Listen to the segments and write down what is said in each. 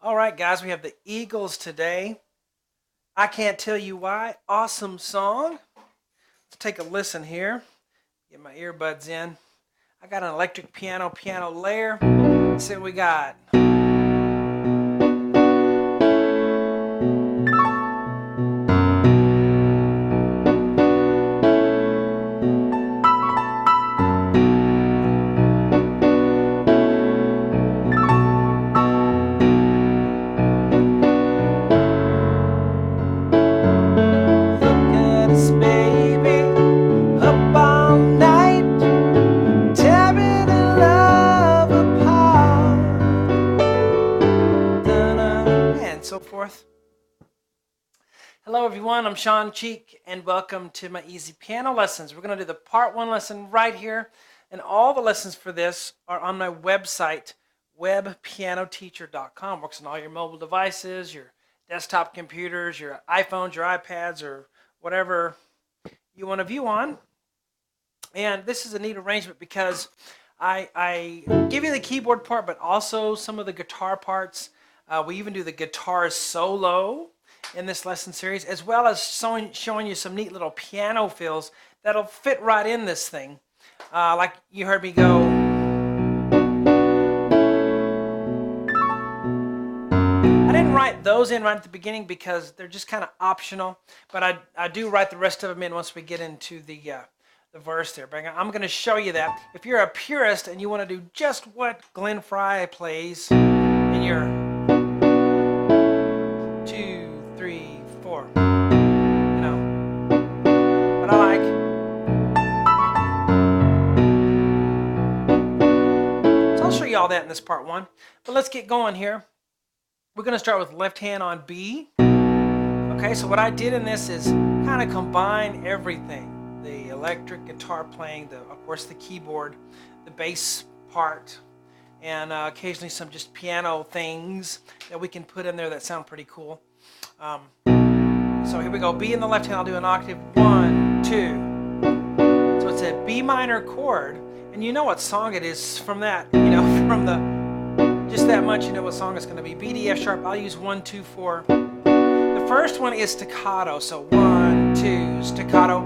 All right, guys, we have the Eagles today. I Can't Tell You Why. Awesome song. Let's take a listen here. Get my earbuds in. I got an electric piano layer. Let's see what we got. So forth. Hello everyone, I'm Sean Cheek and welcome to my easy piano lessons. We're going to do the part 1 lesson right here, and all the lessons for this are on my website, webpianoteacher.com. Works on all your mobile devices, your desktop computers, your iPhones, your iPads, or whatever you want to view on. And this is a neat arrangement because I give you the keyboard part, but also some of the guitar parts. We even do the guitar solo in this lesson series, as well as showing you some neat little piano fills that'll fit right in this thing. Like you heard me go. I didn't write those in right at the beginning because they're just kind of optional, but I do write the rest of them in once we get into the verse there. But I'm going to show you that. If you're a purist and you want to do just what Glenn Frey plays in your 2, 3, 4, you know, but I like. So I'll show you all that in this part 1. But let's get going here. We're going to start with left hand on B. Okay, so what I did in this is kind of combine everything. The electric guitar playing, of course the keyboard, the bass part, and occasionally some just piano things that we can put in there that sound pretty cool. So here we go. B in the left hand, I'll do an octave. 1, 2. So it's a B minor chord, and you know what song it is from that. You know, from the just that much, you know what song it's going to be. B, D, F sharp. I'll use 1, 2, 4. The first one is staccato, so 1, 2, staccato.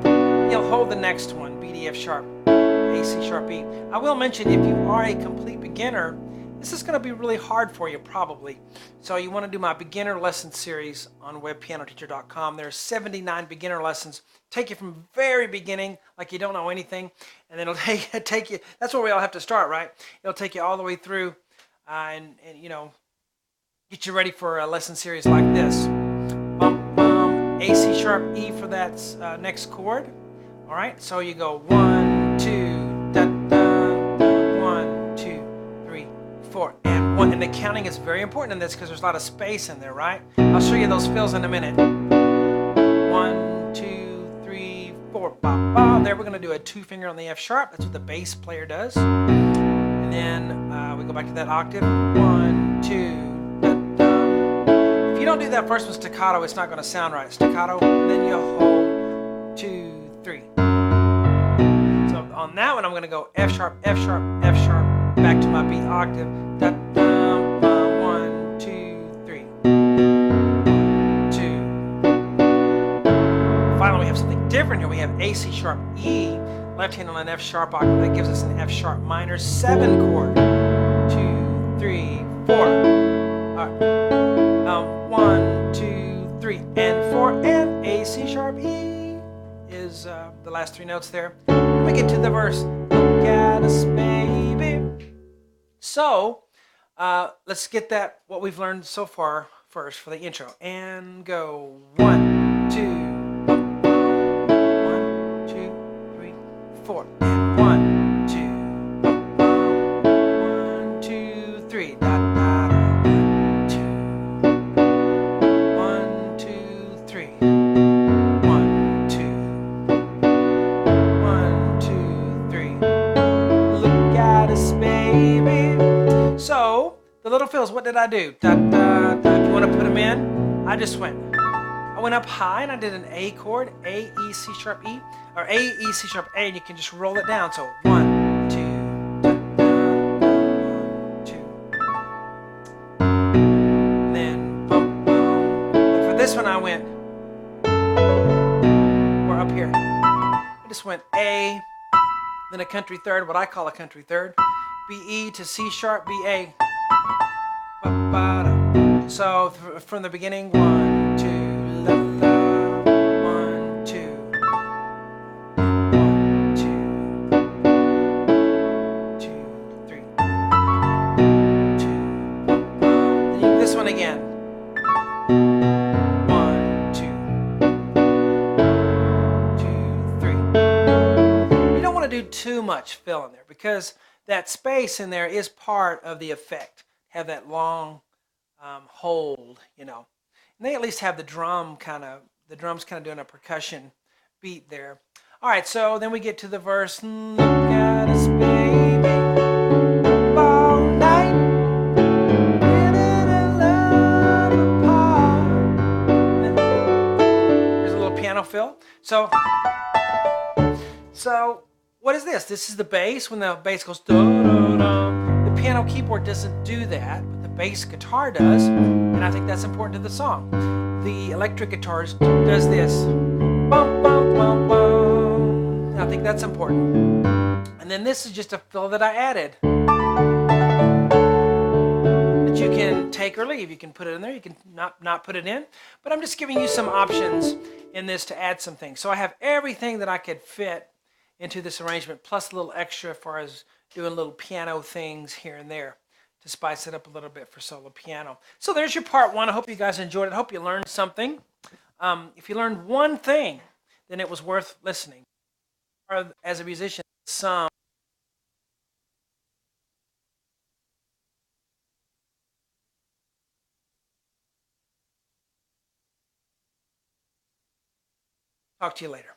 You'll hold the next one, B, D, F sharp, A, C sharp, E. I will mention, if you are a complete beginner, this is going to be really hard for you probably. So you want to do my beginner lesson series on webpianoteacher.com. There's 79 beginner lessons. Take you from very beginning, like you don't know anything, and then it'll take you, that's where we all have to start, right? It'll take you all the way through and you know, get you ready for a lesson series like this. A, C sharp, E for that next chord. All right, so you go 1, 2, da, da, 1, 2, 3, 4, and 1. And the counting is very important in this because there's a lot of space in there, right? I'll show you those fills in a minute. 1, 2, 3, 4, ba, ba. There, we're going to do a 2-finger on the F sharp. That's what the bass player does. And then we go back to that octave. 1, 2. If you don't do that first one staccato, it's not going to sound right. Staccato, and then you hold 2, 3. So on that one, I'm going to go F sharp, F sharp, F sharp, back to my B octave. Da, da, 1, 2, 3. 1, 2. Finally, we have something different here. We have A, C sharp, E, left hand on an F sharp octave. That gives us an F sharp minor 7 chord. 2, 3, 4. All right. 1, 2, 3, and 4, and A, C sharp, E is the last 3 notes there. Let me get to the verse. Look at us, baby. So let's get that, what we've learned so far first for the intro. And go 1, 2, 1, 2, 3, 4, and 1, 2, 1, 2, 3. Da, da, da. 1, 2, 3. 1, 2. 1, 2, 3. Look at us, baby. So the little fills, what did I do? Da, da, da. If you want to put them in, I just went. I went up high and I did an A chord, A, E, C sharp, E, or A, E, C sharp, A, and you can just roll it down. So 1, 2, da, da, 1, 2. this one I went, or up here. I just went A, then a country third, what I call a country third. B, E to C sharp, B, A. So from the beginning, 1, 2, la, la, 1, 2, 1, 2, 2, 3, 2, then you do this one again. 1, 2, 2, 3. You don't want to do too much fill in there because that space in there is part of the effect. Have that long hold, you know. And they at least have the drums kind of doing a percussion beat there. All right, so then we get to the verse. Look at us, baby, all night, in a love apart. There's a little piano fill. So what is this? This is the bass. When the bass goes, da, da, da. The piano keyboard doesn't do that, but the bass guitar does, and I think that's important to the song. The electric guitars does this. Bum, bum, bum, bum. And I think that's important. And then this is just a fill that I added. That you can take or leave. You can put it in there, you can not put it in. But I'm just giving you some options in this to add some things. So I have everything that I could fit into this arrangement, plus a little extra as far as doing little piano things here and there to spice it up a little bit for solo piano. So there's your part one. I hope you guys enjoyed it. I hope you learned something. If you learned one thing, then it was worth listening. Or as a musician, some. Talk to you later.